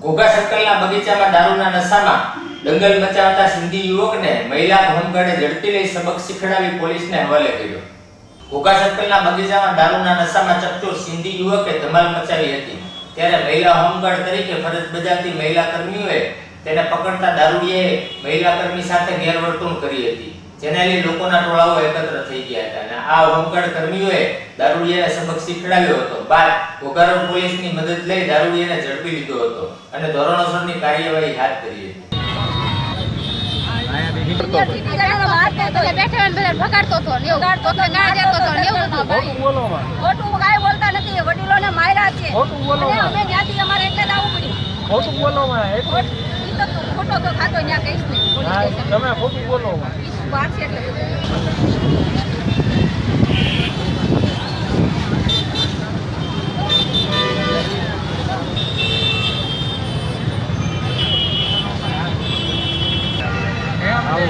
ઘોઘા સર્કલના બગીચામાં દારૂના નશામાં દંગલ મચાવતા સિંધી યુવકને મહિલા હોમગાર્ડે ઝડપી લઈ સબક શીખડાવી પોલીસને હવાલે કર્યો। ઘોઘા સર્કલના બગીચામાં દારૂના નશામાં ચકચોર સિંધી યુવકે ધમાલ મચાવી હતી, ત્યારે મહિલા હોમગાર્ડ તરીકે ફરજ બજાવતી મહિલા કર્મીઓએ તેને પકડતા દારૂડિયાએ મહિલા કર્મી સાથે ગેરવર્તણૂક કરી હતી, જેને લઈ લોકોના ટોળાઓ એકત્ર થઈ ગયા હતા અને આ હોમગાર્ડ કર્મીઓએ દારૂડિયાને સબક શીખડાવ્યો હતો। બાદ ઘોઘા રોડ પોલીસની મદદ લઈ દારૂડિયાને ઝડપી લીધો હતો અને ધોરણસરની કાર્યવાહી હાથ ધરી હતી।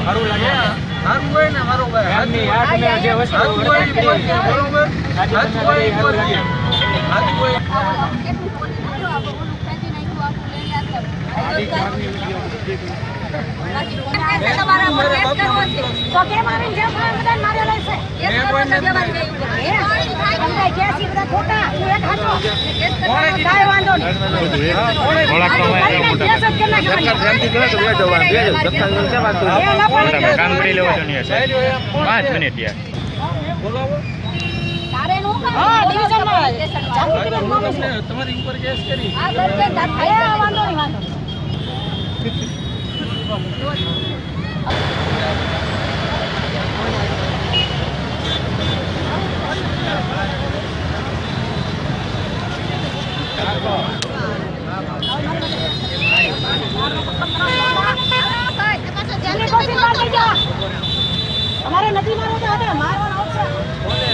સારું લાગે સારું હોય ને મારો ભાઈ આજની આઠ ને જે વસ્તુ બરોબર આજ કોઈ લાગે આજ કોઈ તમારી ઉપર કેસ કરી हमारे नदी मारो तो आते मारवाना આવશે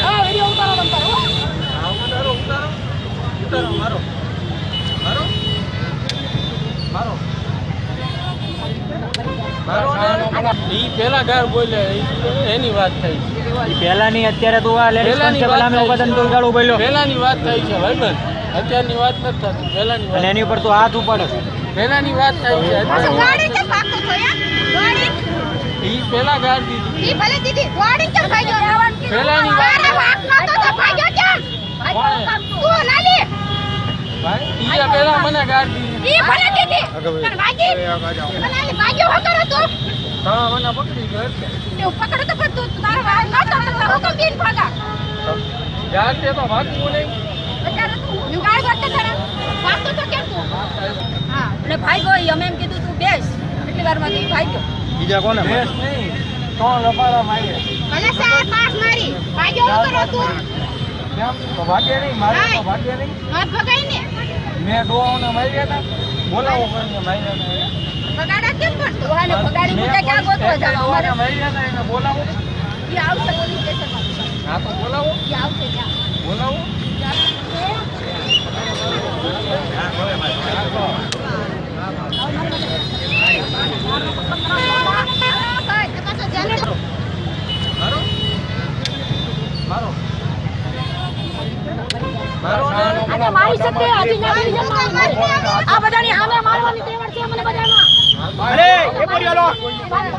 હા વિડિયો ઉતારો તમ તારો ઉતારો મારો મારો મારો મારો ઈ પેલા ગાર બોલે એની વાત થઈ ઈ પહેલાની અત્યારે તો આ લેડીઝ કોન્સ્ટેબલ આમે ઉપાદન તો ગાળો બોલ્યો પહેલાની વાત થઈ છે ભાઈબંધ, અત્યારની વાત નથી થતી, પહેલાની વાત અને એની ઉપર તો હાથ ઉપાડે છે, પહેલાની વાત થઈ છે। ગાડી કે પાકો તો યાર ગાડી ઈ પેલા ગાર દીધી ઈ ભલે દીદી ગાડી કે ભાઈઓ પહેલાની વાત અરે વાત નતો તો ભાઈઓ કેમ તું નાલી ભાઈ ઈ પેલા મને ગાર દીધી ઈ ભલે દીદી પણ ભાઈ નાલી ભાઈઓ હો કરો તું હા મને પકડી ગયો એટલે તું પકડો તો પણ તું તારો વાત નતો તો હુકમ દીન ભાગા ગાર તે તો ભાગી બોલે અત્યારે તું ગાળ કરતે ખરા વાતો તો કેમ તું હા એટલે ભાઈ ગયો અમે એમ કીધું તું બેસ એટલી વારમાં તું ભાઈ ગયો બીજા કોને બેસ નહીં તો લપાડા માર્યા ભલે સાહેબ પાસ મારી ભાઈઓ હો કરો તું કેમ તો ભાગે નહીં મારે તો ભાગે નહીં હાથ ભગાઈ ને મેં ડોહાને માર્યા હતા, બોલાવો કરીને માર્યા ભગાડા કેમ પડતો હાલે ભગાડી મુકે ક્યાં ગોતવા જાવ અમારે માર્યા હતા એને બોલાવો ઈ આવશે પોલીસ સ્ટેશનમાં હા તો બોલાવો ઈ આવશે ત્યાં બોલાવો મારો મારો મારો આજે મારી શકે આજે નાની આ બધાની સામે મારવાની તેવડ છે મને બધામાં અરે એ પડી હાલો મારી